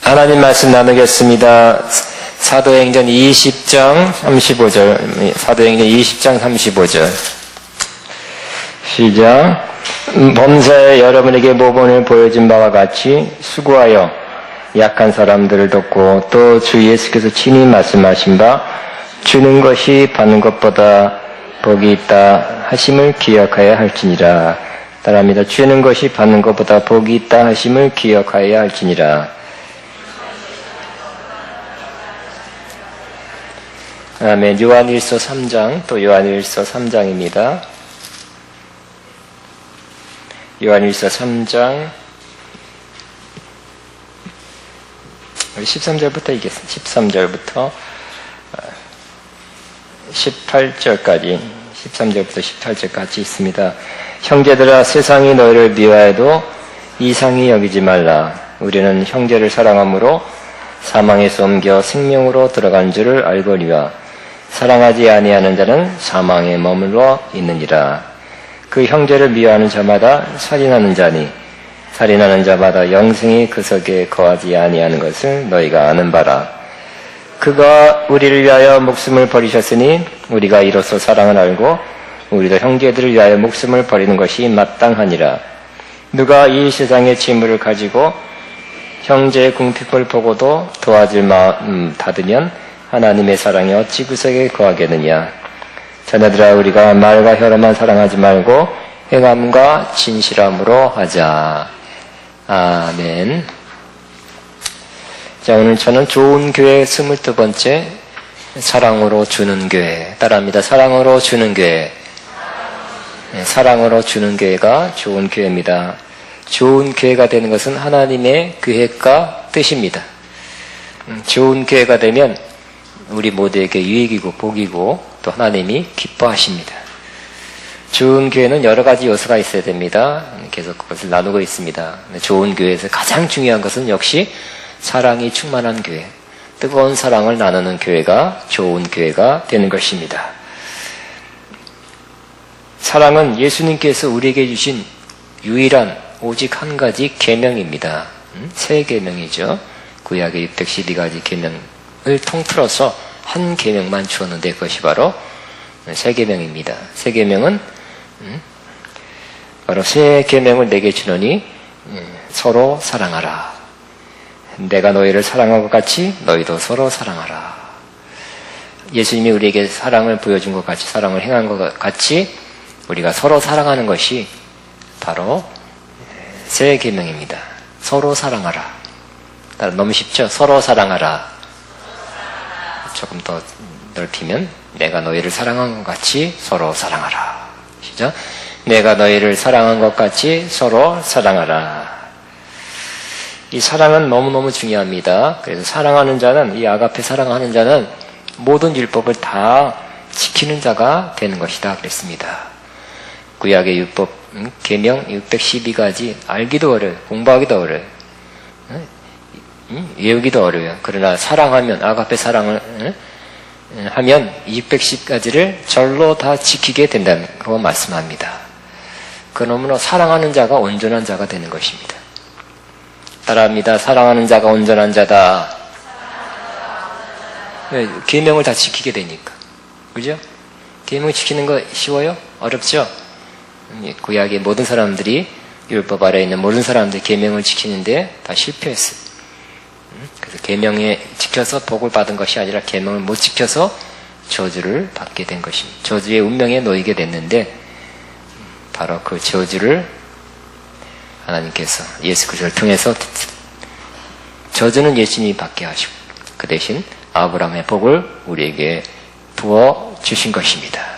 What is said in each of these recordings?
하나님 말씀 나누겠습니다. 사도행전 20장 35절. 사도행전 20장 35절. 시작. 범사에 여러분에게 모본을 보여준 바와 같이 수고하여 약한 사람들을 돕고 또 주 예수께서 친히 말씀하신 바 주는 것이 받는 것보다 복이 있다 하심을 기억하여야 할지니라. 따라합니다. 주는 것이 받는 것보다 복이 있다 하심을 기억하여야 할지니라. 아멘. 요한일서 3장, 또 요한일서 3장입니다. 요한일서 3장 13절부터 읽겠습니다. 13절부터 18절까지 13절부터 18절까지 있습니다. 형제들아, 세상이 너희를 미워해도 이상히 여기지 말라. 우리는 형제를 사랑함으로 사망에서 옮겨 생명으로 들어간 줄을 알거니와 사랑하지 아니하는 자는 사망에 머물러 있느니라. 그 형제를 미워하는 자마다 살인하는 자니 살인하는 자마다 영생이 그 속에 거하지 아니하는 것을 너희가 아는 바라. 그가 우리를 위하여 목숨을 버리셨으니 우리가 이로써 사랑을 알고 우리도 형제들을 위하여 목숨을 버리는 것이 마땅하니라. 누가 이 세상의 재물을 가지고 형제의 궁핍을 보고도 도와줄 마음 닫으면 하나님의 사랑이 어찌 그 속에 거하겠느냐. 자녀들아, 우리가 말과 혀로만 사랑하지 말고 행함과 진실함으로 하자. 아멘. 자, 오늘 저는 좋은 교회 22번째 사랑으로 주는 교회. 따라합니다. 사랑으로 주는 교회. 네, 사랑으로 주는 교회가 좋은 교회입니다. 좋은 교회가 되는 것은 하나님의 계획과 뜻입니다. 좋은 교회가 되면 우리 모두에게 유익이고 복이고 또 하나님이 기뻐하십니다. 좋은 교회는 여러 가지 요소가 있어야 됩니다. 계속 그것을 나누고 있습니다. 좋은 교회에서 가장 중요한 것은 역시 사랑이 충만한 교회, 뜨거운 사랑을 나누는 교회가 좋은 교회가 되는 것입니다. 사랑은 예수님께서 우리에게 주신 유일한 오직 한 가지 계명입니다. 세 계명이죠. 구약의 612가지 계명을 통틀어서 한 계명만 주었는데 그것이 바로 세 계명입니다. 세 계명은 바로 세 계명을 내게 주노니 서로 사랑하라. 내가 너희를 사랑한 것 같이 너희도 서로 사랑하라. 예수님이 우리에게 사랑을 보여준 것 같이 사랑을 행한 것 같이 우리가 서로 사랑하는 것이 바로 세 계명입니다. 서로 사랑하라. 너무 쉽죠? 서로 사랑하라. 조금 더 넓히면 내가 너희를 사랑한 것 같이 서로 사랑하라. 시작. 내가 너희를 사랑한 것 같이 서로 사랑하라. 이 사랑은 너무너무 중요합니다. 그래서 사랑하는 자는, 이 아가페 사랑하는 자는 모든 율법을 다 지키는 자가 되는 것이다 그랬습니다. 구약의 율법, 계명 612가지 알기도 어려워요. 공부하기도 어려워요. 외우기도 어려워요. 그러나 사랑하면, 아가페 사랑을 하면 610가지를 절로 다 지키게 된다는 거 말씀합니다. 그러므로 사랑하는 자가 온전한 자가 되는 것입니다. 따라합니다. 사랑하는 자가 온전한 자다. 왜? 계명을 다 지키게 되니까. 그죠? 계명 지키는 거 쉬워요? 어렵죠? 구약의 모든 사람들이, 율법 아래에 있는 모든 사람들이 계명을 지키는데 다 실패했어요. 그래서 계명에 지켜서 복을 받은 것이 아니라 계명을 못 지켜서 저주를 받게 된 것입니다. 저주의 운명에 놓이게 됐는데 바로 그 저주를 하나님께서 예수 그리스도를 통해서 저주는 예수님이 받게 하시고 그 대신 아브라함의 복을 우리에게 부어 주신 것입니다.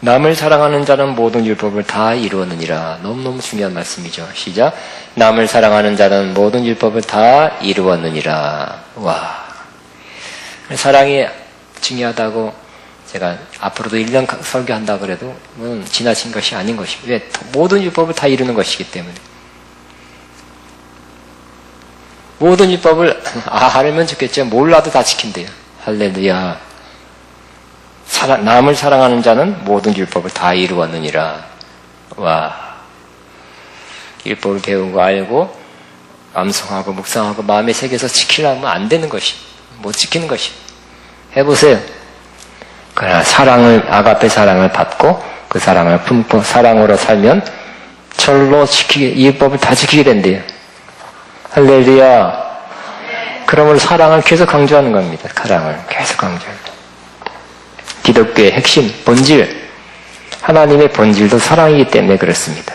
남을 사랑하는 자는 모든 율법을 다 이루었느니라. 너무너무 중요한 말씀이죠. 시작. 남을 사랑하는 자는 모든 율법을 다 이루었느니라. 와. 사랑이 중요하다고 제가 앞으로도 1년 설교한다 그래도 지나친 것이 아닌 것입니다. 왜? 모든 율법을 다 이루는 것이기 때문에. 모든 율법을 알면 좋겠죠. 몰라도 다 지킨대요. 할렐루야. 남을 사랑하는 자는 모든 율법을 다 이루었느니라. 와. 율법을 배우고 알고 암송하고 묵상하고 마음의 세계에서 지키려면 안 되는 것이, 못 지키는 것이. 해보세요. 그러나 사랑을, 아가페 사랑을 받고 그 사랑을 품고 사랑으로 살면 절로 이 법을 다 지키게 된대요. 할렐루야. 그러므로 사랑을 계속 강조하는 겁니다. 사랑을 계속 강조합니다. 기독교의 핵심, 본질, 하나님의 본질도 사랑이기 때문에 그렇습니다.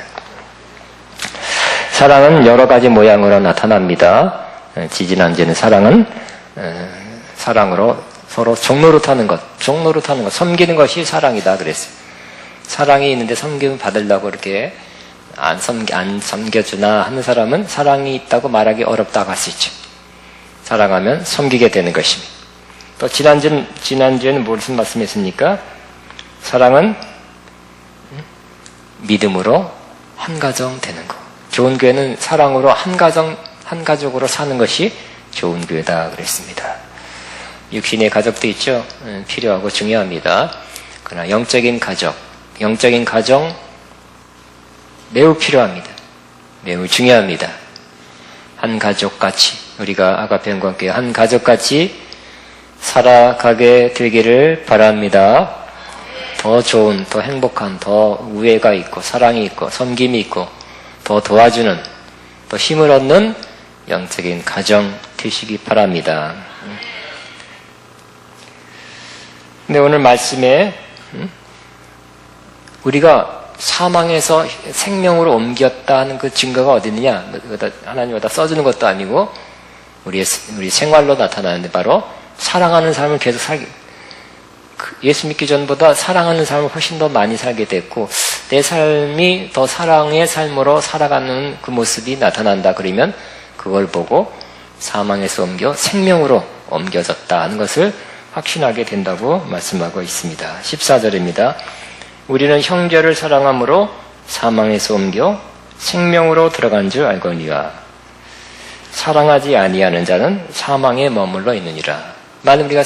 사랑은 여러 가지 모양으로 나타납니다. 지지난주에는 사랑은 사랑으로 서로 종노릇하는 것, 섬기는 것이 사랑이다 그랬어요. 사랑이 있는데 섬김을 받으려고 이렇게 안 섬겨주나 하는 사람은 사랑이 있다고 말하기 어렵다고 할 수 있죠. 사랑하면 섬기게 되는 것입니다. 또 지난주에는 무슨 말씀했습니까? 사랑은 믿음으로 한 가정 되는 것. 좋은 교회는 사랑으로 한 가족으로 사는 것이 좋은 교회다 그랬습니다. 육신의 가족도 있죠. 필요하고 중요합니다. 그러나 영적인 가정 매우 필요합니다. 매우 중요합니다. 한 가족같이, 우리가 아가페 영광교회 한 가족같이 살아가게 되기를 바랍니다. 더 좋은, 더 행복한, 더 우애가 있고 사랑이 있고 섬김이 있고 더 도와주는, 더 힘을 얻는 영적인 가정 되시기 바랍니다. 근데 오늘 말씀에 우리가 사망에서 생명으로 옮겼다는 그 증거가 어디 있느냐? 하나님 어디다 써주는 것도 아니고 우리 생활로 나타나는데 바로 사랑하는 삶을 계속 예수 믿기 전보다 사랑하는 삶을 훨씬 더 많이 살게 됐고 내 삶이 더 사랑의 삶으로 살아가는 그 모습이 나타난다 그러면 그걸 보고 사망에서 옮겨 생명으로 옮겨졌다 하는 것을 확신하게 된다고 말씀하고 있습니다. 14절입니다. 우리는 형제를 사랑함으로 사망에서 옮겨 생명으로 들어간 줄 알거니와 사랑하지 아니하는 자는 사망에 머물러 있느니라. 만약 우리가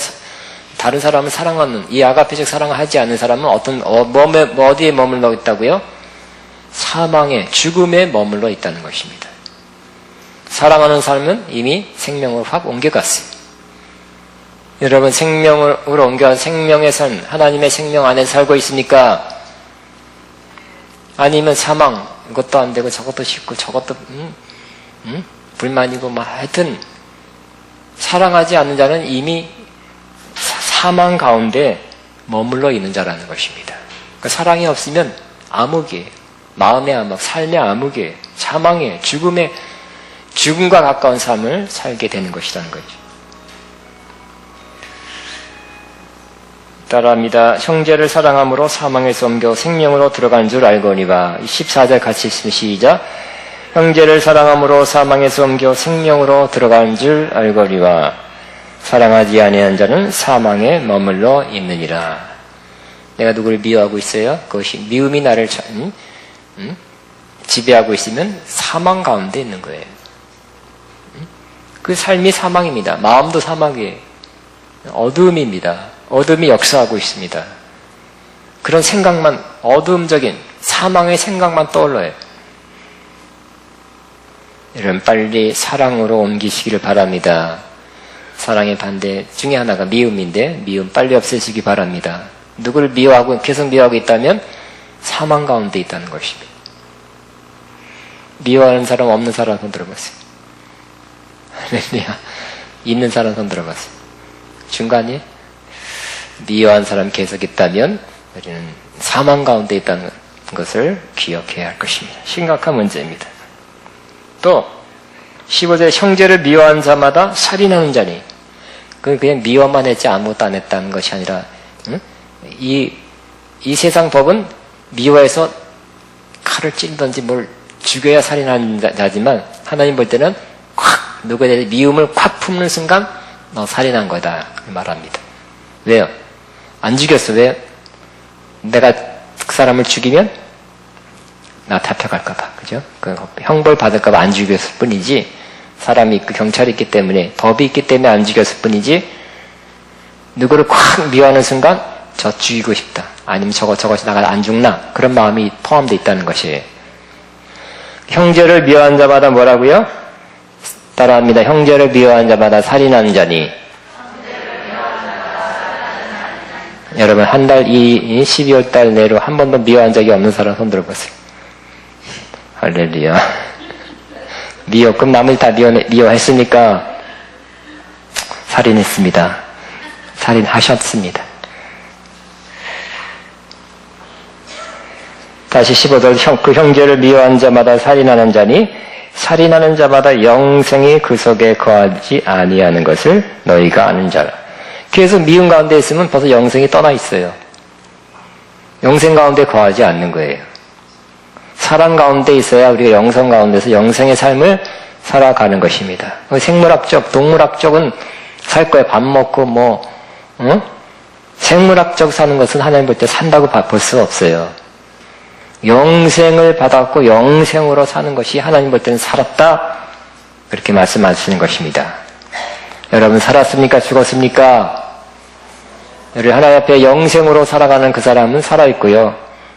다른 사람을 사랑하는 이 아가페적 사랑을 하지 않는 사람은 어디에 머물러 있다고요? 사망에, 죽음에 머물러 있다는 것입니다. 사랑하는 사람은 이미 생명으로 확 옮겨갔어요. 여러분 생명으로 옮겨 생명의 삶, 하나님의 생명 안에 살고 있습니까? 아니면 사망, 이것도 안 되고 저것도 싫고 저것도 불만이고 막 하여튼 사랑하지 않는 자는 이미 사망 가운데 머물러 있는 자라는 것입니다. 그러니까 사랑이 없으면 암흑이에요. 마음의 암흑, 삶의 암흑이에요. 사망에, 죽음과 가까운 삶을 살게 되는 것이라는 거죠. 따라합니다. 형제를 사랑함으로 사망에서 옮겨 생명으로 들어간 줄 알거니와 14절 같이 있으면 시작. 형제를 사랑함으로 사망에서 옮겨 생명으로 들어간 줄 알거니와 사랑하지 아니한 자는 사망에 머물러 있느니라. 내가 누구를 미워하고 있어요? 그것이 미움이 나를 지배하고 있으면 사망 가운데 있는 거예요. 그 삶이 사망입니다. 마음도 사망이에요. 어두움입니다. 어둠이 역사하고 있습니다. 그런 생각만, 어두움적인 사망의 생각만 떠올라요. 여러분 빨리 사랑으로 옮기시기를 바랍니다. 사랑의 반대 중에 하나가 미움인데 미움 빨리 없애시기 바랍니다. 누구를 미워하고 계속 미워하고 있다면 사망 가운데 있다는 것입니다. 미워하는 사람 없는 사람 손 들어봤어요. 할렐루야. 있는 사람 손 들어봤어요. 중간에 미워한 사람 계속 있다면 우리는 사망 가운데 있다는 것을 기억해야 할 것입니다. 심각한 문제입니다. 또 15절에 형제를 미워한 자마다 살인하는 자니 그냥 미워만 했지 아무것도 안 했다는 것이 아니라 이 세상 법은 미워해서 칼을 찔든지 뭘 죽여야 살인하는 자지만 하나님 볼 때는 누구에 대해 미움을 콱 품는 순간 너 살인한 거다 말합니다. 왜요? 안 죽였어. 왜? 내가 그 사람을 죽이면 나 잡혀갈까봐, 그죠? 형벌 받을까봐 안 죽였을 뿐이지 사람이 있고 경찰이 있기 때문에 법이 있기 때문에 안 죽였을 뿐이지 누구를 콱 미워하는 순간 저 죽이고 싶다. 아니면 저것이 나가 안 죽나? 그런 마음이 포함되어 있다는 것이에요. 형제를 미워한 자마다 뭐라고요? 따라합니다. 형제를 미워하는 자마다 살인하는 자니. 여러분, 한 달, 12월 달 내로 한 번도 미워한 적이 없는 사람 손 들어보세요. 할렐루야. 그럼 남을 다 미워했으니까 살인했습니다. 살인하셨습니다. 다시 15절, 그 형제를 미워하는 자마다 살인하는 자니 살인하는 자마다 영생이 그 속에 거하지 아니하는 것을 너희가 아는 자라. 계속 미움 가운데 있으면 벌써 영생이 떠나 있어요. 영생 가운데 거하지 않는 거예요. 사랑 가운데 있어야 우리가 영성 가운데서 영생의 삶을 살아가는 것입니다. 생물학적, 동물학적은 살 거에 밥 먹고 생물학적 사는 것은 하나님 볼 때 산다고 볼 수 없어요. 영생을 받았고 영생으로 사는 것이 하나님 볼 때는 살았다, 그렇게 말씀하시는 것입니다. 여러분, 살았습니까? 죽었습니까? 우리 하나님 앞에 영생으로 살아가는 그 사람은 살아있고요.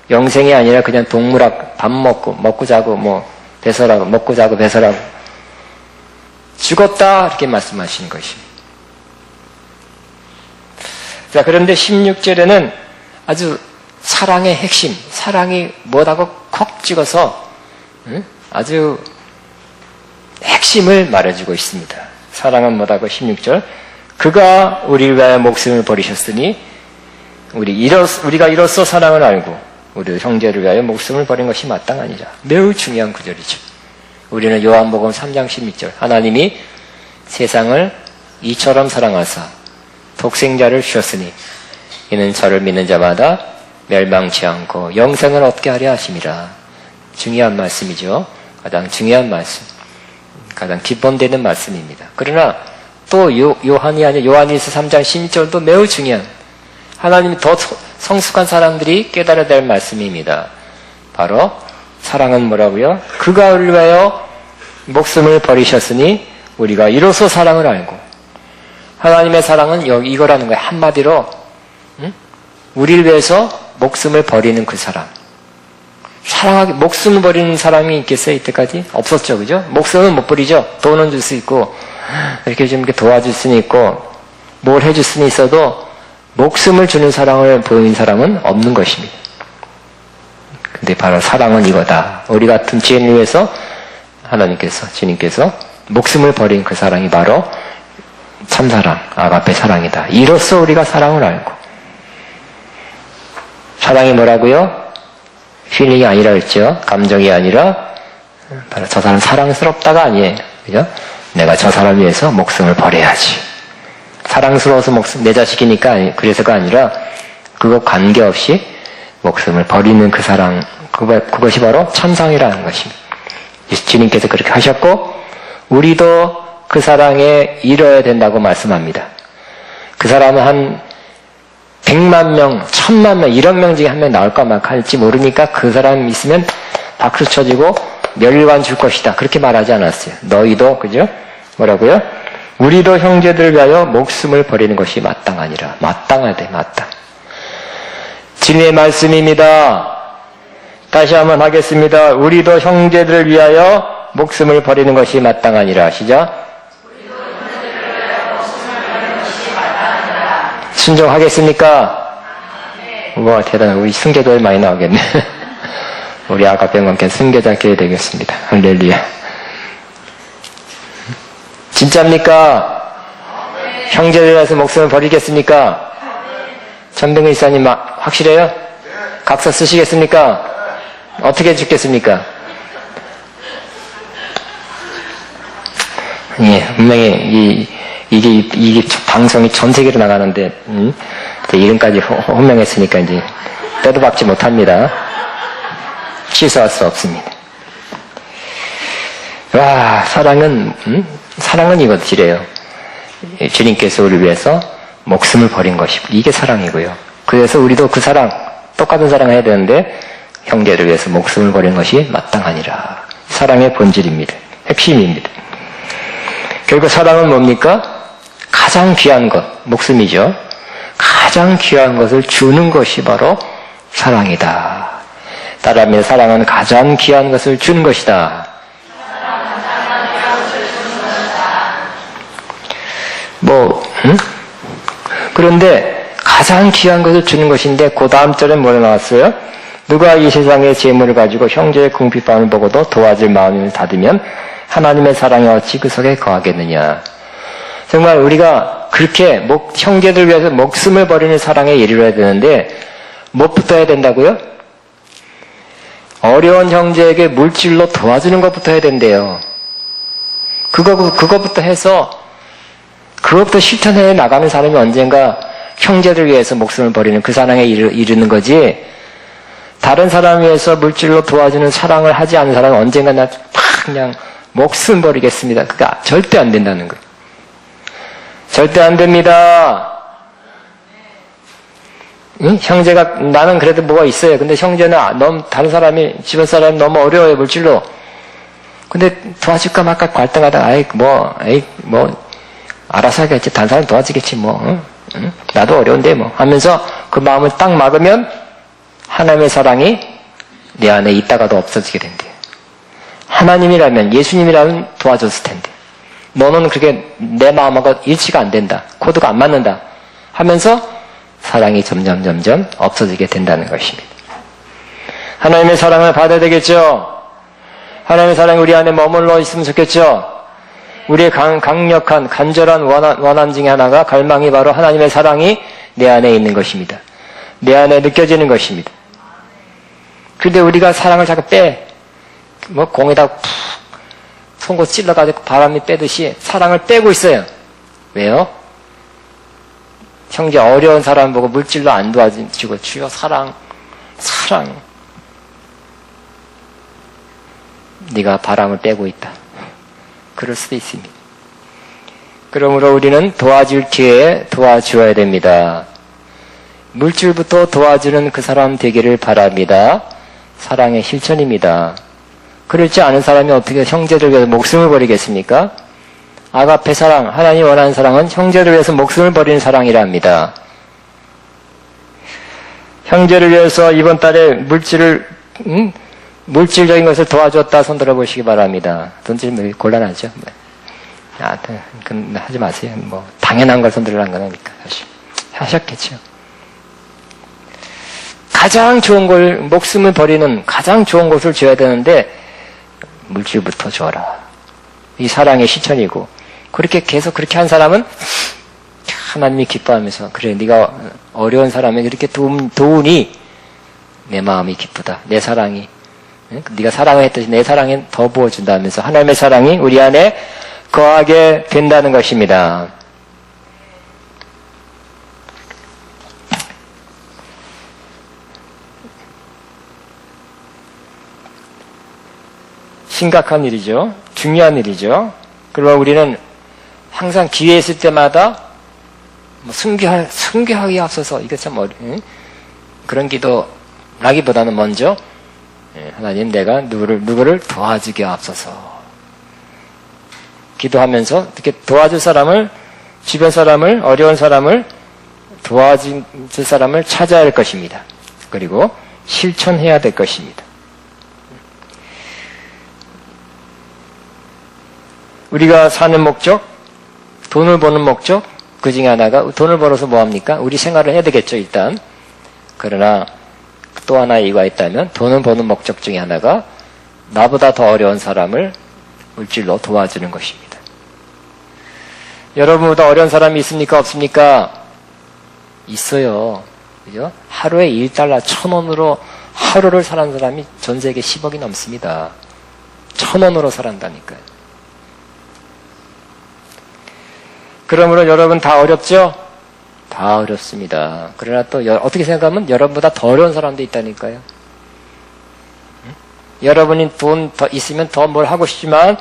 영생이 아니라 그냥 동물학, 밥 먹고 자고 배설하고 먹고 자고 배설하고 죽었다, 이렇게 말씀하시는 것입니다. 자, 그런데 16절에는 아주 사랑의 핵심, 사랑이 뭐라고 콕 찍어서 아주 핵심을 말해주고 있습니다. 사랑은 뭐라고? 16절, 그가 우리를 위하여 목숨을 버리셨으니 우리가 이로써 사랑을 알고 우리 형제를 위하여 목숨을 버린 것이 마땅하니라. 매우 중요한 구절이죠. 우리는 요한복음 3장 16절, 하나님이 세상을 이처럼 사랑하사 독생자를 주셨으니 이는 저를 믿는 자마다 멸망치 않고 영생을 얻게 하려 하심이라. 중요한 말씀이죠. 가장 중요한 말씀, 가장 기본되는 말씀입니다. 그러나 또 요한이 아니라 요한일서 3장 16절도 매우 중요한, 하나님이 더 성숙한 사람들이 깨달아야 될 말씀입니다. 바로 사랑은 뭐라고요? 그가 우리를 위하여 목숨을 버리셨으니 우리가 이로써 사랑을 알고. 하나님의 사랑은 이거라는 거예요. 한마디로 우리를 위해서 목숨을 버리는 그 사람. 목숨을 버리는 사람이 있겠어요? 이때까지? 없었죠, 그죠? 목숨은 못 버리죠. 돈은 줄 수 있고 이렇게 좀 이렇게 도와줄 수는 있고 뭘 해줄 수는 있어도 목숨을 주는 사랑을 보이는 사람은 없는 것입니다. 근데 바로 사랑은 이거다. 우리 같은 죄인을 위해서 주님께서 목숨을 버린 그 사랑이 바로 참사랑, 아가페 사랑이다. 이로써 우리가 사랑을 알고. 사랑이 뭐라고요? 필링이 아니라 그랬죠. 감정이 아니라 바로 저 사람 사랑스럽다가 아니에요. 그죠? 내가 저 사람 위해서 목숨을 버려야지. 사랑스러워서 내 자식이니까 그래서가 아니라 그거 관계없이 목숨을 버리는 그 사랑, 그것이 바로 참상이라는 것입니다. 주님께서 그렇게 하셨고 우리도 그 사랑에 이뤄야 된다고 말씀합니다. 그 사람은 한 100만 명, 1000만 명, 1억 명 중에 한 명 나올까 말까 할지 모르니까 그 사람 있으면 박수 쳐주고 멸관 줄 것이다. 그렇게 말하지 않았어요. 너희도, 그죠? 뭐라고요? 우리도 형제들을 위하여 목숨을 버리는 것이 마땅하니라. 마땅하대, 마땅. 주님의 말씀입니다. 다시 한번 하겠습니다. 우리도 형제들을 위하여 목숨을 버리는 것이 마땅하니라. 시작. 순종하겠습니까? 우와, 대단하다. 우리 승계도에 많이 나오겠네. 우리 아가병과 함께 승계자 교회 되겠습니다. 할렐루야. 진짜입니까? 형제를 위해서 목숨을 버리겠습니까? 전병근 이사님 확실해요? 각서 쓰시겠습니까? 어떻게 죽겠습니까? 예, 분명히 이게 방송이 전 세계로 나가는데 이름까지 호명했으니까 이제 때도 박지 못합니다. 취소할 수 없습니다. 와, 사랑은 이것이래요. 주님께서 우리를 위해서 목숨을 버린 것이고 이게 사랑이고요. 그래서 우리도 그 사랑, 똑같은 사랑을 해야 되는데 형제를 위해서 목숨을 버린 것이 마땅하니라. 사랑의 본질입니다. 핵심입니다. 결국 사랑은 뭡니까? 가장 귀한 것, 목숨이죠. 가장 귀한 것을 주는 것이 바로 사랑이다. 따라하면 사랑은 가장 귀한 것을 주는 것이다. 그런데 가장 귀한 것을 주는 것인데 그 다음 절에 뭐라 나왔어요? 누가 이 세상의 재물을 가지고 형제의 궁핍함을 보고도 도와줄 마음을 닫으면 하나님의 사랑이 어찌 그 속에 거하겠느냐. 정말 우리가 그렇게 형제들 위해서 목숨을 버리는 사랑에 이르러야 되는데 무엇부터 해야 된다고요? 어려운 형제에게 물질로 도와주는 것부터 해야 된대요. 그거부터 해서 그것부터 실천해 나가는 사람이 언젠가 형제들 위해서 목숨을 버리는 그 사랑에 이르는 거지, 다른 사람 위해서 물질로 도와주는 사랑을 하지 않는 사람은 언젠가 나 그냥 목숨 버리겠습니다. 그게 절대 안 된다는 거예요. 절대 안 됩니다. 응? 형제가, 나는 그래도 뭐가 있어요. 근데 형제는 너무 다른 사람이, 주변 사람이 너무 어려워요, 물질로. 근데 도와줄까 말까 갈등하다가, 알아서 하겠지. 다른 사람 도와주겠지, 응? 나도 어려운데, 하면서 그 마음을 딱 막으면 하나님의 사랑이 내 안에 있다가도 없어지게 된대요. 하나님이라면, 예수님이라면 도와줬을 텐데. 너는 그게 내 마음하고 일치가 안 된다. 코드가 안 맞는다. 하면서 사랑이 점점 없어지게 된다는 것입니다. 하나님의 사랑을 받아야 되겠죠? 하나님의 사랑이 우리 안에 머물러 있으면 좋겠죠? 우리의 강력한, 간절한 원한 중에 하나가, 갈망이 바로 하나님의 사랑이 내 안에 있는 것입니다. 내 안에 느껴지는 것입니다. 그런데 우리가 사랑을 자꾸 공에다 푹 송곳 찔러가지고 바람이 빼듯이 사랑을 빼고 있어요. 왜요? 형제 어려운 사람 보고 물질로 안 도와주고, 주여 사랑. 네가 바람을 빼고 있다. 그럴 수도 있습니다. 그러므로 우리는 도와줄 기회에 도와주어야 됩니다. 물질부터 도와주는 그 사람 되기를 바랍니다. 사랑의 실천입니다. 그렇지 않은 사람이 어떻게 형제들 위해서 목숨을 버리겠습니까? 아가페 사랑, 하나님이 원하는 사랑은 형제를 위해서 목숨을 버리는 사랑이라 합니다. 형제를 위해서 이번 달에 물질적인 것을 도와줬다 손 들어보시기 바랍니다. 돈질 곤란하죠? 하지 마세요. 당연한 걸 손 들으라는 거니까. 사실. 하셨겠죠. 가장 좋은 걸, 목숨을 버리는 가장 좋은 것을 줘야 되는데, 물질부터 줘라. 이 사랑의 실천이고, 그렇게 계속 그렇게 한 사람은 하나님이 기뻐하면서, 그래, 네가 어려운 사람에게 이렇게 도우니 내 마음이 기쁘다. 내 사랑이, 네가 사랑을 했듯이 내 사랑에 더 부어준다 하면서 하나님의 사랑이 우리 안에 거하게 된다는 것입니다. 심각한 일이죠. 중요한 일이죠. 그러나 우리는 항상 기회 있을 때마다 순교하기 앞서서, 이거 참 그런 기도라기보다는 먼저 하나님, 내가 누구를 도와주기 앞서서 기도하면서 이렇게 도와줄 사람을, 주변 사람을, 어려운 사람을 도와줄 사람을 찾아야 할 것입니다. 그리고 실천해야 될 것입니다. 우리가 사는 목적, 돈을 버는 목적, 그 중에 하나가, 돈을 벌어서 뭐합니까? 우리 생활을 해야 되겠죠, 일단. 그러나 또 하나 이유가 있다면, 돈을 버는 목적 중에 하나가 나보다 더 어려운 사람을 물질로 도와주는 것입니다. 여러분보다 어려운 사람이 있습니까? 없습니까? 있어요. 그죠? 하루에 1달러 1,000원으로 하루를 사는 사람이 전 세계 10억이 넘습니다. 1,000원으로 살았다니까요. 그러므로 여러분 다 어렵죠? 다 어렵습니다. 그러나 또 어떻게 생각하면 여러분보다 더 어려운 사람도 있다니까요. 여러분이 돈 더 있으면 더 뭘 하고 싶지만,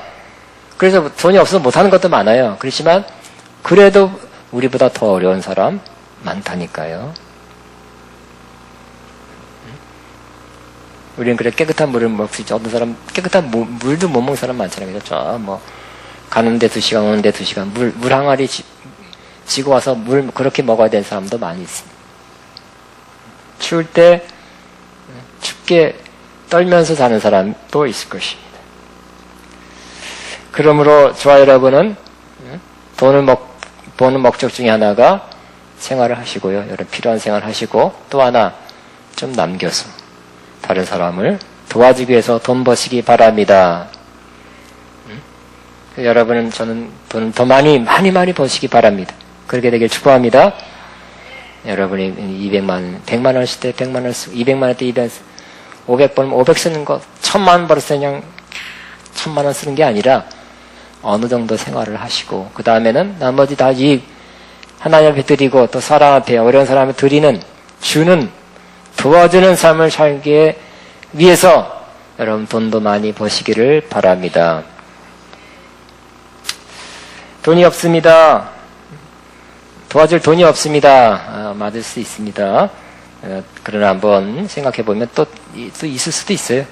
그래서 돈이 없어서 못하는 것도 많아요. 그렇지만 그래도 우리보다 더 어려운 사람 많다니까요. 우리는 그래 깨끗한 물을 먹을 수 있죠. 어떤 사람 깨끗한 물도 못 먹는 사람 많잖아요. 그렇죠? 가는데 2시간, 오는데 2시간, 물 항아리 지고 와서 물 그렇게 먹어야 되는 사람도 많이 있습니다. 추울 때 춥게 떨면서 사는 사람도 있을 것입니다. 그러므로 저와 여러분은 돈을 보는 목적 중에 하나가 생활을 하시고요. 여러 필요한 생활을 하시고, 또 하나 좀 남겨서 다른 사람을 도와주기 위해서 돈 버시기 바랍니다. 여러분은, 저는 돈을 더 많이 버시기 바랍니다. 그렇게 되길 축복합니다. 여러분이 200만, 100만 원 쓸 때 100만 원 쓰고, 200만 원 때 200만 원 쓰고, 500 벌면 500 쓰는 거, 1000만 원 벌어서 그냥 1000만 원 쓰는 게 아니라 어느 정도 생활을 하시고, 그 다음에는 나머지 다 이 하나님 앞에 드리고, 또 사람 앞에, 어려운 사람 앞에 드리는, 주는, 도와주는 삶을 살기 위해서 여러분 돈도 많이 버시기를 바랍니다. 돈이 없습니다. 도와줄 돈이 없습니다. 맞을 수 있습니다. 그러나 한번 생각해 보면 또 있을 수도 있어요.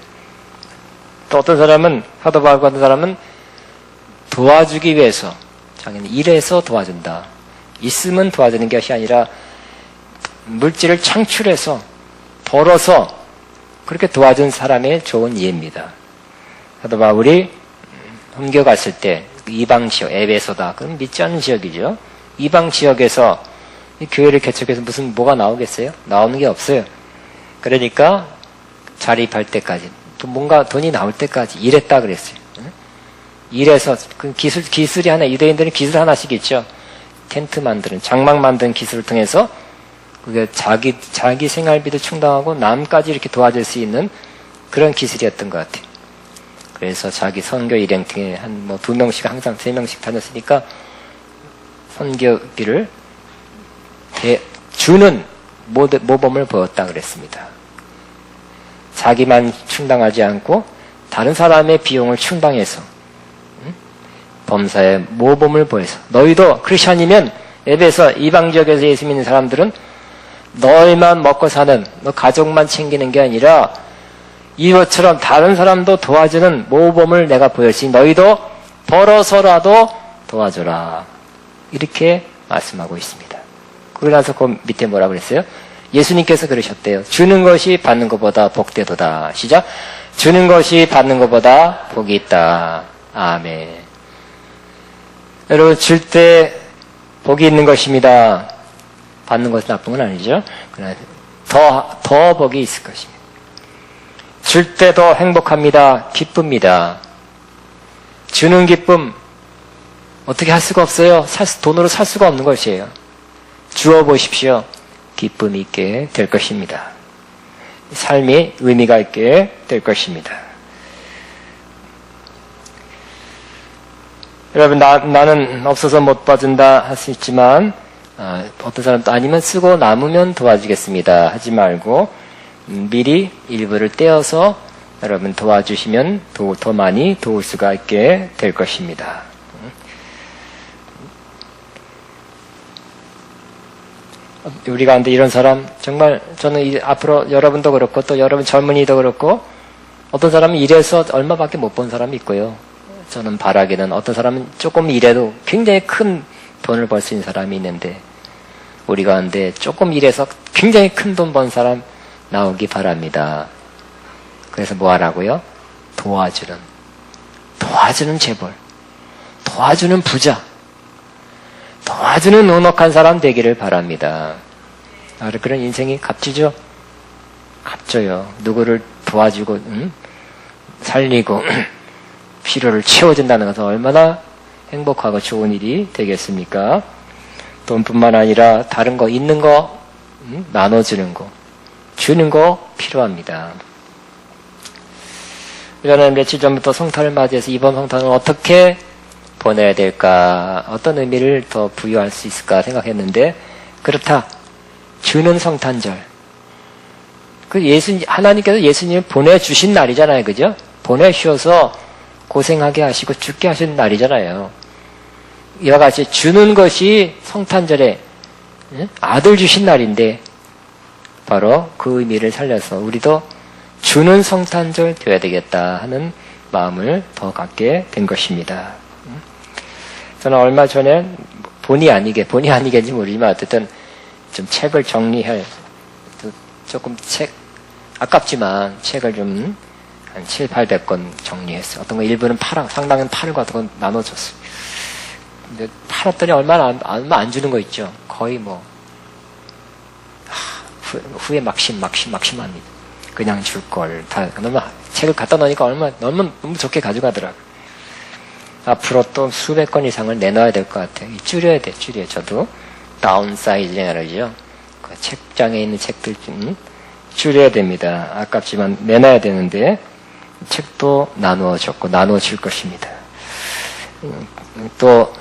또 어떤 사람은, 사도 바울 같은 사람은 도와주기 위해서, 자기는 일해서 도와준다. 있으면 도와주는 것이 아니라 물질을 창출해서 벌어서 그렇게 도와준 사람의 좋은 예입니다. 사도 바울이 옮겨 갔을 때 이방 지역, 에베소다. 그건 믿지 않는 지역이죠. 이방 지역에서 이 교회를 개척해서 무슨 뭐가 나오겠어요? 나오는 게 없어요. 그러니까 자립할 때까지, 뭔가 돈이 나올 때까지 일했다 그랬어요. 일해서 그 기술이 하나, 유대인들은 기술 하나씩 있죠. 텐트 만드는, 장막 만드는 기술을 통해서 그게 자기 생활비도 충당하고 남까지 이렇게 도와줄 수 있는 그런 기술이었던 것 같아요. 그래서 자기 선교 일행 등에 한 2명씩, 항상 3명씩 다녔으니까 선교비를 주는 모범을 보였다 그랬습니다. 자기만 충당하지 않고 다른 사람의 비용을 충당해서 범사에 모범을 보여서, 너희도 크리스천이면, 에베소 이방 지역에서 예수 믿는 사람들은 너희만 먹고 사는, 너 가족만 챙기는 게 아니라 이것처럼 다른 사람도 도와주는 모범을 내가 보였으니 너희도 벌어서라도 도와줘라. 이렇게 말씀하고 있습니다. 그러고 나서 그 밑에 뭐라 그랬어요? 예수님께서 그러셨대요. 주는 것이 받는 것보다 복되도다. 시작. 주는 것이 받는 것보다 복이 있다. 아멘. 여러분, 줄 때 복이 있는 것입니다. 받는 것은 나쁜 건 아니죠. 그러나 더 복이 있을 것입니다. 줄 때도 행복합니다. 기쁩니다. 주는 기쁨, 어떻게 할 수가 없어요. 돈으로 살 수가 없는 것이에요. 주어 보십시오. 기쁨이 있게 될 것입니다. 삶이 의미가 있게 될 것입니다. 여러분, 나는 없어서 못 봐준다 할 수 있지만, 어떤 사람도 아니면 쓰고 남으면 도와주겠습니다 하지 말고 미리 일부를 떼어서 여러분 도와주시면 더 많이 도울 수가 있게 될 것입니다. 우리 가운데 이런 사람, 정말 저는 앞으로 여러분도 그렇고 또 여러분 젊은이도 그렇고, 어떤 사람은 일해서 얼마밖에 못 본 사람이 있고요. 저는 바라기는 어떤 사람은 조금 일해도 굉장히 큰 돈을 벌 수 있는 사람이 있는데, 우리 가운데 조금 일해서 굉장히 큰 돈 번 사람 나오기 바랍니다. 그래서 뭐 하라고요? 도와주는 재벌, 도와주는 부자, 도와주는 넉넉한 사람 되기를 바랍니다. 그런 인생이 값지죠? 값져요. 누구를 도와주고 살리고 필요를 채워준다는 것은 얼마나 행복하고 좋은 일이 되겠습니까? 돈뿐만 아니라 다른 거, 있는 거 나눠주는 거, 주는 거 필요합니다. 저는 며칠 전부터 성탄을 맞이해서 이번 성탄을 어떻게 보내야 될까, 어떤 의미를 더 부여할 수 있을까 생각했는데, 그렇다. 주는 성탄절. 하나님께서 예수님을 보내주신 날이잖아요. 그죠? 보내주셔서 고생하게 하시고 죽게 하신 날이잖아요. 이와 같이 주는 것이 성탄절에 아들 주신 날인데, 바로 그 의미를 살려서 우리도 주는 성탄절 되어야 되겠다 하는 마음을 더 갖게 된 것입니다. 저는 얼마 전에 본의 아니겠는지 모르지만 어쨌든 좀 책을 정리할, 조금 아깝지만 책을 좀 한 700~800권 정리했어요. 어떤 거 일부는 상당한 팔고 어떤 건 나눠줬어요. 팔았더니 얼마 안 주는 거 있죠. 거의 뭐 후에 막심합니다. 그냥 줄 걸. 다 너무 책을 갖다 놓으니까 너무 좋게 가져가더라고요. 앞으로 또 수백 권 이상을 내놔야 될 것 같아요. 줄여야 돼. 저도 다운사이징이라고 그러죠. 그 책장에 있는 책들 좀 줄여야 됩니다. 아깝지만 내놔야 되는데 책도 나누어 줬고 나누어 줄 것입니다. 또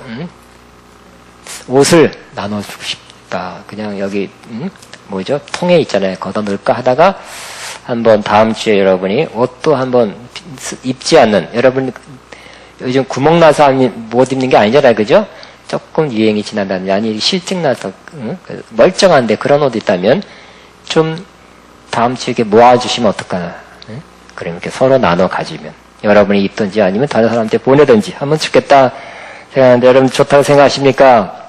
옷을 나눠 주고 싶다. 그냥 여기 뭐죠? 통에 있잖아요. 걷어 넣을까 하다가 한번 다음 주에 여러분이 옷도 한번 입지 않는, 여러분 요즘 구멍 나서 못 입는 게 아니잖아요. 그죠? 조금 유행이 지난다는, 아니 실증 나서 멀쩡한데 그런 옷 있다면 좀 다음 주에 이렇게 모아주시면 어떨까나. 그럼 이렇게 서로 나눠 가지면 여러분이 입든지 아니면 다른 사람한테 보내든지 하면 좋겠다 생각하는데, 여러분 좋다고 생각하십니까?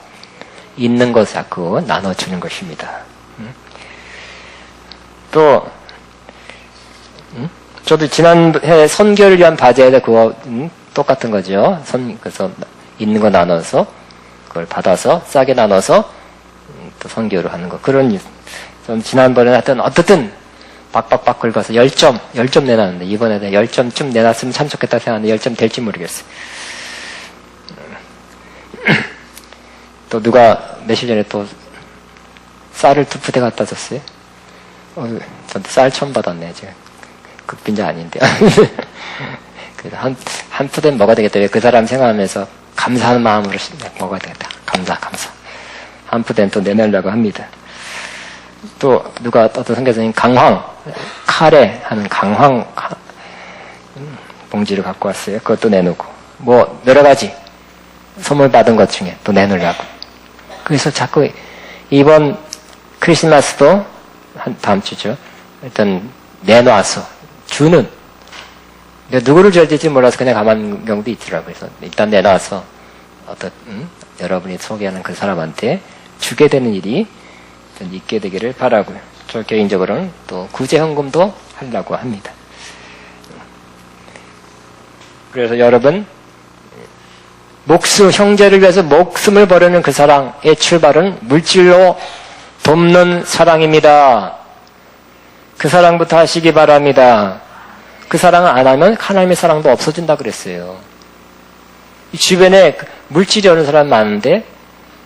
있는 것 자꾸 나눠주는 것입니다. 또 저도 지난해 선교를 위한 바제에다 그거 똑같은 거죠. 그래서 있는 거 나눠서 그걸 받아서 싸게 나눠서 또 선교를 하는 거. 그런 좀 지난번에 하여튼 어떻든 박박박 긁어서 10점 내놨는데, 이번에는 10점쯤 내놨으면 참 좋겠다 생각하는데 10점 될지 모르겠어요. 또 누가 며칠 전에 또 쌀을 2푸대 갖다 줬어요. 저도 쌀 처음 받았네. 제가 극빈자 아닌데. 그래서 한 푸대는 먹어야 되겠다. 왜 그 사람 생각하면서 감사하는 마음으로 먹어야 되겠다. 감사. 한 푸대는 또 내놓으려고 합니다. 또 누가 어떤 선교사님 카레 하는 강황 봉지를 갖고 왔어요. 그것도 내놓고, 뭐 여러 가지 선물 받은 것 중에 또 내놓으려고. 그래서 자꾸 이번 크리스마스도 다음 주죠. 일단 내놔서 주는. 근데 누구를 줘야 될지 몰라서 그냥 가만히 경우도 있더라고요. 그래서 일단 내놔서 여러분이 소개하는 그 사람한테 주게 되는 일이 있게 되기를 바라고요. 저 개인적으로는 또 구제헌금도 하려고 합니다. 그래서 여러분, 형제를 위해서 목숨을 버리는 그 사랑의 출발은 물질로 돕는 사랑입니다. 그 사랑부터 하시기 바랍니다. 그 사랑을 안 하면 하나님의 사랑도 없어진다 그랬어요. 이 주변에 물질이 어느 사람 많은데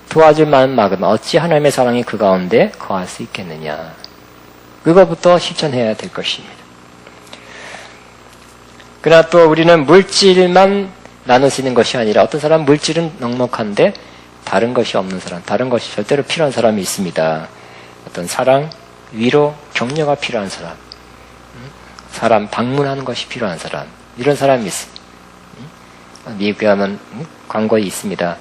도와줄 만한 막으면 어찌 하나님의 사랑이 그 가운데 거할 수 있겠느냐. 그것부터 실천해야 될 것입니다. 그러나 또 우리는 물질만 나눌 수 있는 것이 아니라, 어떤 사람은 물질은 넉넉한데 다른 것이 없는 사람, 다른 것이 절대로 필요한 사람이 있습니다. 어떤 사랑, 위로, 격려가 필요한 사람 방문하는 것이 필요한 사람, 이런 사람이 있습니다. 미국에 가면 광고에 있습니다.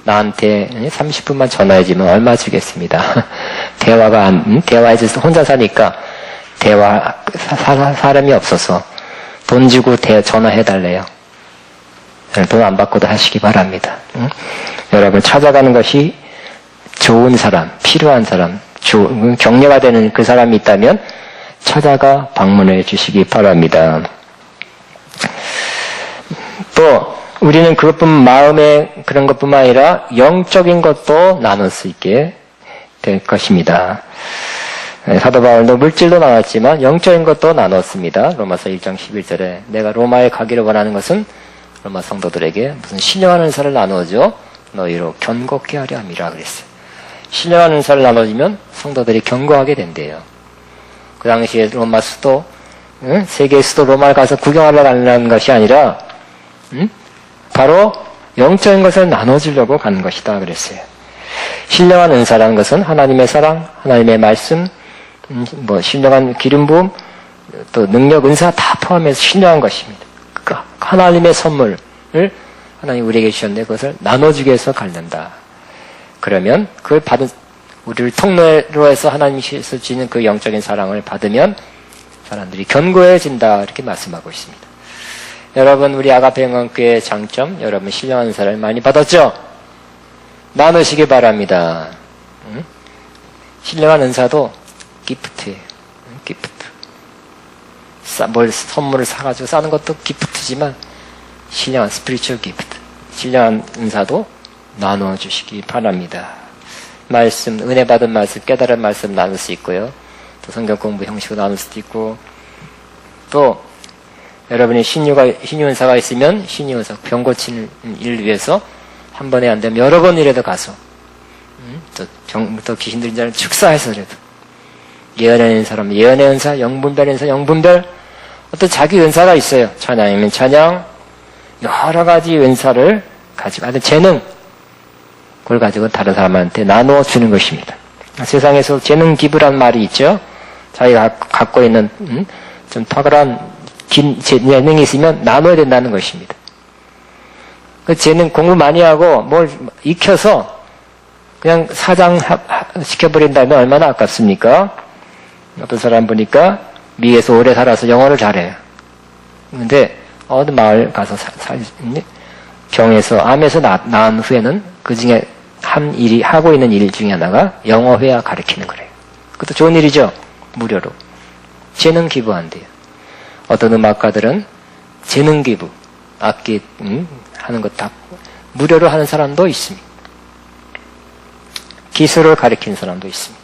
나한테 30분만 전화해주면 얼마 주겠습니다. 대화해줘서 혼자 사니까 사람이 없어서 돈 주고 전화해달래요. 돈 안 받고도 하시기 바랍니다. 여러분 찾아가는 것이 좋은 사람, 필요한 사람, 격려가 되는 그 사람이 있다면 찾아가 방문해 주시기 바랍니다. 또 우리는 마음의 그런 것뿐만 아니라 영적인 것도 나눌 수 있게 될 것입니다. 사도 바울도 물질도 나눴지만 영적인 것도 나눴습니다. 로마서 1장 11절에 내가 로마에 가기를 원하는 것은 로마 성도들에게 무슨 신령한 은사를 나누어줘 너희로 견고케 하려 함이라 그랬어요. 신령한 은사를 나눠주면 성도들이 견고하게 된대요. 그 당시에 로마 수도, 세계 수도 로마를 가서 구경하러 가는 것이 아니라 바로 영적인 것을 나눠주려고 가는 것이다 그랬어요. 신령한 은사라는 것은 하나님의 사랑, 하나님의 말씀, 신령한 기름 부음, 또 능력, 은사 다 포함해서 신령한 것입니다. 그러니까 하나님의 선물을 하나님 우리에게 주셨는데 그것을 나눠주기 위해서 갖는다. 그러면 그걸 받은, 우리를 통로로 해서 하나님께서 주시는 그 영적인 사랑을 받으면 사람들이 견고해진다, 이렇게 말씀하고 있습니다. 여러분, 우리 아가페 영광교회의 장점, 여러분 신령한 은사를 많이 받았죠? 나누시기 바랍니다. 신령한 은사도 기프트예요. 기프트. 선물을 사가지고 싸는 것도 기프트지만 신령한 스피리추얼 기프트, 신령한 은사도 나누어 주시기 바랍니다. 말씀, 은혜 받은 말씀, 깨달은 말씀 나눌 수 있고요. 또 성경 공부 형식으로 나눌 수도 있고, 또 여러분이 신유은사가 있으면 신유은사 병 고치는 일을 위해서 한 번에 안 되면 여러 번이라도 가서 또 귀신 들린 자를 축사해서라도 예언의 은사라면 예언의 은사, 영분별 은사, 영분별 어떤 자기 은사가 있어요. 찬양이면 찬양, 여러 가지 은사를 가지고 하는 재능, 그걸 가지고 다른 사람한테 나누어 주는 것입니다. 세상에서 재능 기부란 말이 있죠. 자기가 갖고 있는 좀 탁월한 재능이 있으면 나눠야 된다는 것입니다. 그 재능 공부 많이 하고 뭘 익혀서 그냥 사장 시켜버린다면 얼마나 아깝습니까? 어떤 사람 보니까 미에서 오래 살아서 영어를 잘해요. 근데 어느 마을 가서 병에서 암에서 나은 후에는 그 중에 하고 있는 일 중에 하나가 영어 회화 가르치는 거래요. 그것도 좋은 일이죠. 무료로. 재능 기부한대요. 어떤 음악가들은 재능 기부, 악기 하는 것 다 무료로 하는 사람도 있습니다. 기술을 가르치는 사람도 있습니다.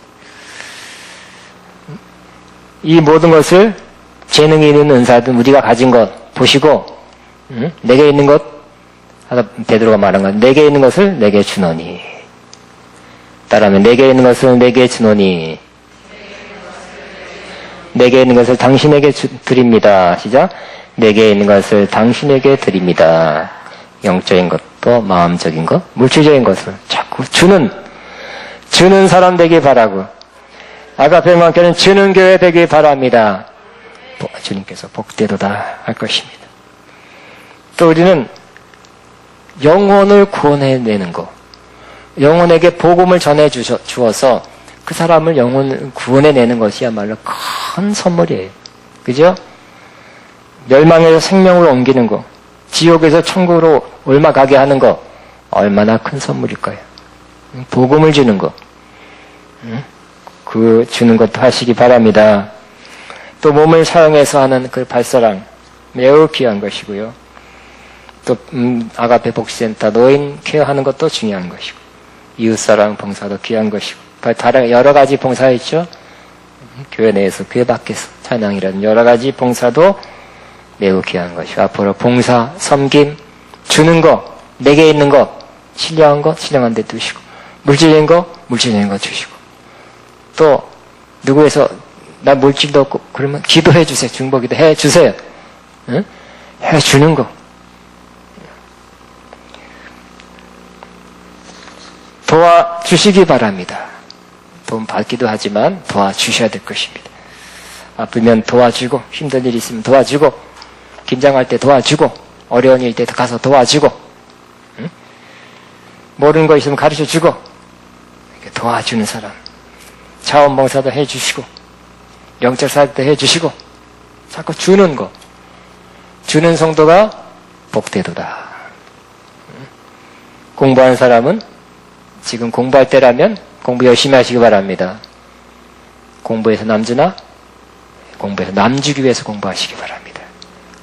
이 모든 것을 재능이 있는 은사든 우리가 가진 것 보시고 내게 있는 것, 베드로가 말한 것, 내게 있는 것을 내게 주노니, 따라하면 내게 있는 것을 내게 주노니, 내게 있는 것을 당신에게 드립니다. 시작. 내게 있는 것을 당신에게 드립니다. 영적인 것도 마음적인 것, 물질적인 것을 자꾸 주는 사람 되기 바라고, 아가페만께는 주는 교회 되기 바랍니다. 주님께서 복되도다 할 것입니다. 또 우리는 영혼을 구원해내는 것, 영혼에게 복음을 전해 주어서 그 사람을 영혼을 구원해내는 것이야말로 큰 선물이에요. 그죠? 멸망에서 생명으로 옮기는 거, 지옥에서 천국으로 올라가게 하는 거, 얼마나 큰 선물일까요? 복음을 주는 거, 그 주는 것도 하시기 바랍니다. 또 몸을 사용해서 하는 그 발사랑 매우 귀한 것이고요. 또 아가페 복지센터 노인 케어하는 것도 중요한 것이고, 이웃사랑 봉사도 귀한 것이고, 다른 여러 가지 봉사 있죠. 교회 내에서 교회 밖에서 찬양이라든 여러 가지 봉사도 매우 귀한 것이고, 앞으로 봉사, 섬김, 주는 거, 내게 있는 거, 신령한 거 신령한 데 두시고, 물질적인 거 주시고, 또 누구에서 나 물질도 없고 그러면 기도해 주세요. 중보기도 해 주세요. 응? 해 주는 거. 도와주시기 바랍니다. 돈 받기도 하지만 도와주셔야 될 것입니다. 아프면 도와주고, 힘든 일이 있으면 도와주고, 긴장할 때 도와주고, 어려운 일 때 가서 도와주고, 응? 모르는 거 있으면 가르쳐주고, 도와주는 사람. 자원봉사도 해주시고, 영적사역도 해주시고, 자꾸 주는 거. 주는 성도가 복되도다. 공부하는 사람은 지금 공부할 때라면 공부 열심히 하시기 바랍니다. 공부에서 남주나 공부에서 남주기 위해서 공부하시기 바랍니다.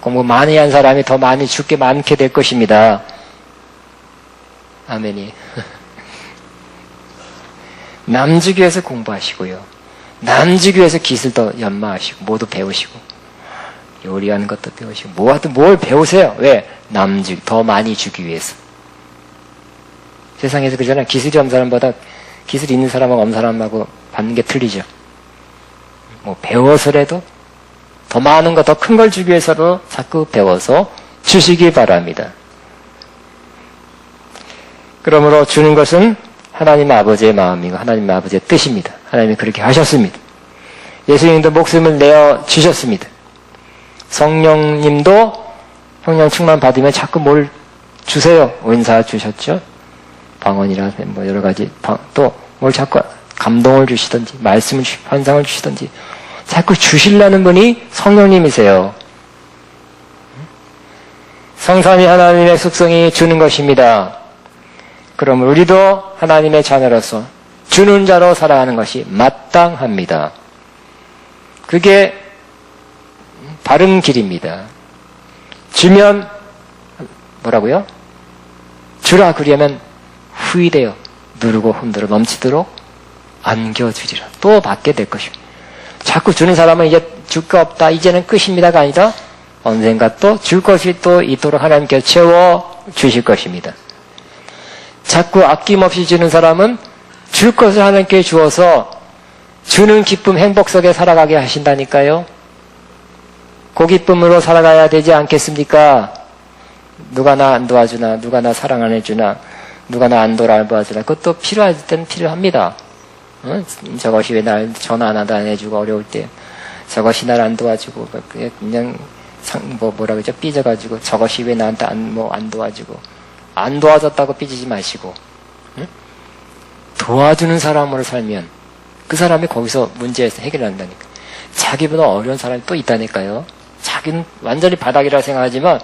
공부 많이 한 사람이 더 많이 죽게 많게 될 것입니다. 아멘이. 남주기 위해서 공부하시고요. 남주기 위해서 기술도 연마하시고 모두 배우시고, 요리하는 것도 배우시고, 뭘 배우세요? 왜? 남주기, 더 많이 주기 위해서. 세상에서 그러잖아요. 기술이 없는 사람보다 기술이 있는 사람하고 없는 사람하고 받는 게 틀리죠. 뭐 배워서라도 더 많은 거, 더 큰 걸 주기 위해서도 자꾸 배워서 주시기 바랍니다. 그러므로 주는 것은 하나님 아버지의 마음이고 하나님 아버지의 뜻입니다. 하나님이 그렇게 하셨습니다. 예수님도 목숨을 내어 주셨습니다. 성령님도 성령 충만 받으면 자꾸 뭘 주세요. 은사 주셨죠. 방언이라 뭐 여러 가지, 또 뭘 자꾸 감동을 주시든지 말씀을 환상을 주시든지 자꾸 주시려는 분이 성령님이세요. 성삼위 하나님의 속성이 주는 것입니다. 그럼 우리도 하나님의 자녀로서 주는 자로 살아가는 것이 마땅합니다. 그게 바른 길입니다. 주면 뭐라고요? 주라 그러면 후이되어 누르고 흔들어 넘치도록 안겨주리라. 또 받게 될 것입니다. 자꾸 주는 사람은 이제 줄 거 없다, 이제는 끝입니다가 아니라 언젠가 또 줄 것이 또 있도록 하나님께서 채워 주실 것입니다. 자꾸 아낌없이 주는 사람은 줄 것을 하나님께 주어서 주는 기쁨, 행복 속에 살아가게 하신다니까요. 그 기쁨으로 살아가야 되지 않겠습니까? 누가 나 안 도와주나, 누가 나 사랑 안 해주나, 누가 나 안 돌아봐주나, 그것도 필요할 때는 필요합니다. 저것이 왜 날 전화 하나도 안 해주고 어려울 때, 저것이 날 안 도와주고, 그냥 뭐라 그러죠? 삐져가지고, 저것이 왜 나한테 안 도와주고, 안 도와줬다고 삐지지 마시고, 도와주는 사람으로 살면 그 사람이 거기서 문제에서 해결한다니까. 자기보다 어려운 사람이 또 있다니까요. 자기는 완전히 바닥이라 생각하지만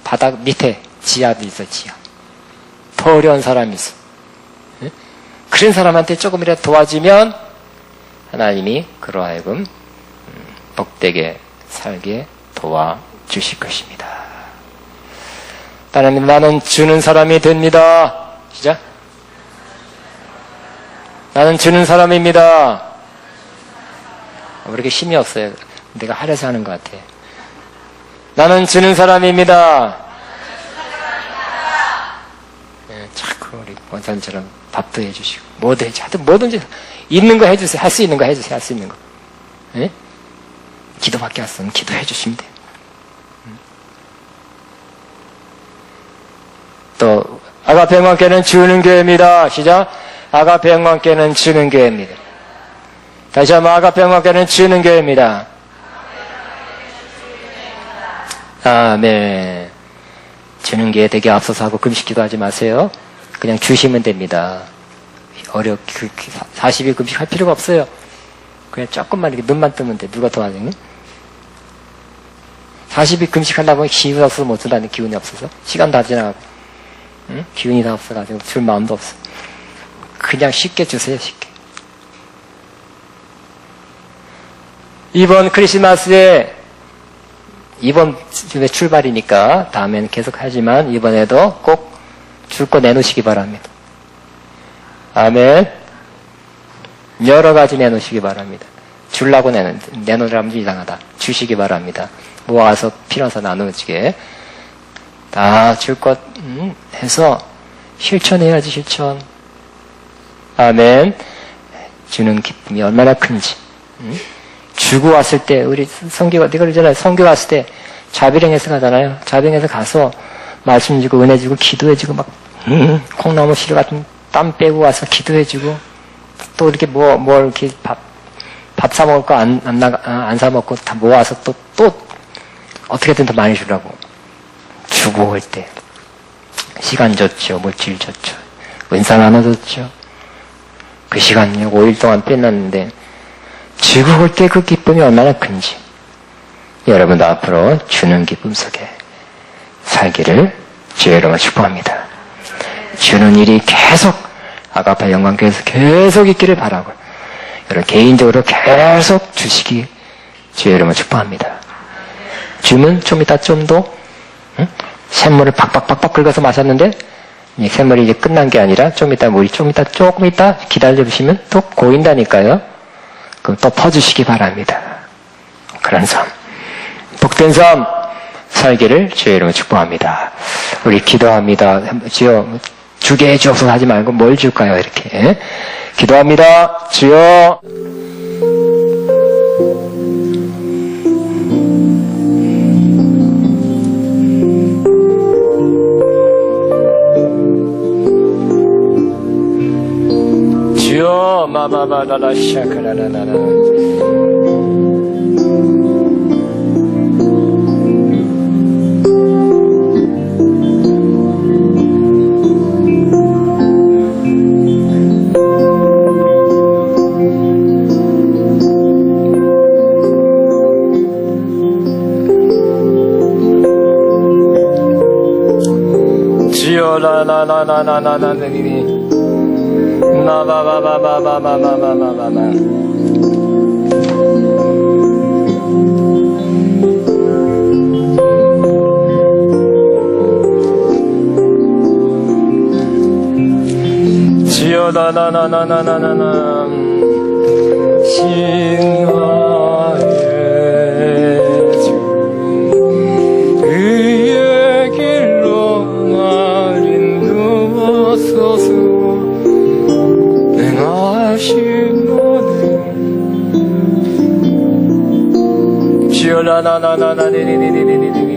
바닥 밑에 지하도 있어, 지하. 더 어려운 사람이 있어. 그런 사람한테 조금이라도 도와주면 하나님이 그로 하여금 복되게 살게 도와주실 것입니다. 따라하면 나는 주는 사람이 됩니다. 시작. 나는 주는 사람입니다. 왜 이렇게 힘이 없어요? 내가 하려서 하는 것 같아. 나는 주는 사람입니다. 자꾸 우리 원사님처럼 밥도 해주시고 뭐도 해주시고 하여튼 뭐든지 있는 거 해주세요. 할 수 있는 거 해주세요. 할 수 있는 거. 예? 기도밖에 안 쓰면 기도해 주시면 돼요. 또 아가페 영광교회는 주는 교회입니다. 시작. 아가페 영광교회는 주는 교회입니다. 다시 한번 아가페 영광교회는 주는 교회입니다. 아멘. 주는 게 되게 앞서서 하고 금식기도 하지 마세요. 그냥 주시면 됩니다. 40일 금식할 필요가 없어요. 그냥 조금만 이렇게 눈만 뜨면 돼. 누가 도와주니? 40일 금식한다고 기운이 없어서 못 준다는 기운이 없어서 시간 다 지나가고 응? 기운이 다 없어가지고 줄 마음도 없어. 그냥 쉽게 주세요. 쉽게. 이번 크리스마스에 이번 주에 출발이니까 다음에는 계속 하지만 이번에도 꼭 줄 거 내놓으시기 바랍니다. 아멘. 여러 가지 내놓으시기 바랍니다. 주려고 내놓으라면 이상하다. 주시기 바랍니다. 모아서 필요해서 나누어지게 다 줄 것 해서 실천해야지. 실천. 아멘. 주는 기쁨이 얼마나 큰지. 주고 왔을 때 우리 성교가 네가 그러잖아요. 성교 왔을 때 자비령에서 가잖아요. 자비령에서 가서 말씀 주고 은혜 주고 기도해 주고 막 콩나물 시루 같은 땀 빼고 와서 기도해 주고 또 이렇게 뭐 이렇게 밥 사 먹을 거 안 사 먹고 다 모아서 또 어떻게든 더 많이 주라고 주고 올 때 시간 줬죠. 물질 줬죠. 은사 나눠줬죠. 그 시간 5일 동안 빼놨는데 주고 올 때 그 기쁨이 얼마나 큰지 여러분도 앞으로 주는 기쁨 속에 살기를 주의 이름으로 축복합니다. 주는 일이 계속 아가페 영광교회에서 계속 있기를 바라고 여러분 개인적으로 계속 주시기 주의 이름으로 축복합니다. 주면 좀 이따 좀 더 샘물을 팍팍팍팍 긁어서 마셨는데 이 샘물이 이제 끝난 게 아니라 좀 이따 물이 조금 이따 기다려주시면 또 고인다니까요. 그럼 또 퍼주시기 바랍니다. 그런 삶, 복된 삶 살기를 주의 이름으로 축복합니다. 우리 기도합니다. 주여 주게 해주옵소서 하지 말고 뭘 줄까요? 이렇게 기도합니다. 주여 주여 마마마라라 샤카라라라라 주여 라라라라라라라라리 마바바바바바바바바바바바 주여 나나나나나나나 신하의 주 의의 길로 날 인도하소서 행하시노니 주여 나나나나나니니니니니니